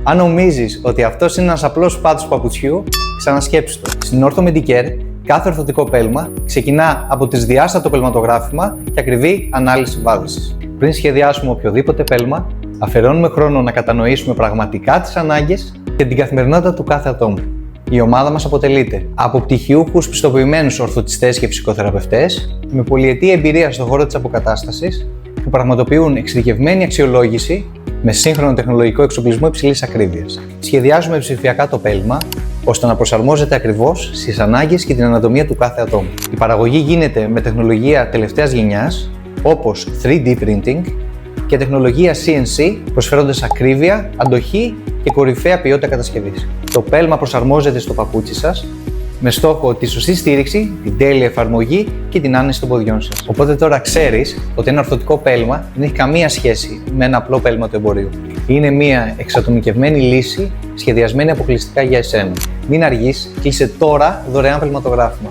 Αν νομίζεις ότι αυτός είναι ένας απλός πάτος παπουτσιού, ξανασκέψου το. Στην Ortho Medicare, κάθε ορθωτικό πέλμα ξεκινά από τρισδιάστατο πελματογράφημα και ακριβή ανάλυση βάδισης. Πριν σχεδιάσουμε οποιοδήποτε πέλμα, αφιερώνουμε χρόνο να κατανοήσουμε πραγματικά τις ανάγκες και την καθημερινότητα του κάθε ατόμου. Η ομάδα μας αποτελείται από πτυχιούχους πιστοποιημένους ορθωτιστές και φυσικοθεραπευτές με πολυετή εμπειρία στον χώρο της αποκατάστασης που πραγματοποιούν εξειδικευμένη αξιολόγηση με σύγχρονο τεχνολογικό εξοπλισμό υψηλής ακρίβειας. Σχεδιάζουμε ψηφιακά το πέλμα ώστε να προσαρμόζεται ακριβώς στις ανάγκες και την ανατομία του κάθε ατόμου. Η παραγωγή γίνεται με τεχνολογία τελευταίας γενιάς όπως 3D printing και τεχνολογία CNC, προσφέροντας ακρίβεια, αντοχή και κορυφαία ποιότητα κατασκευής. Το πέλμα προσαρμόζεται στο παπούτσι σας με στόχο τη σωστή στήριξη, την τέλεια εφαρμογή και την άνεση των ποδιών σας. Οπότε τώρα ξέρεις ότι ένα ορθωτικό πέλμα δεν έχει καμία σχέση με ένα απλό πέλμα του εμπορίου. Είναι μια εξατομικευμένη λύση σχεδιασμένη αποκλειστικά για εσένα. Μην αργείς, κλείσε τώρα δωρεάν πελματογράφημα.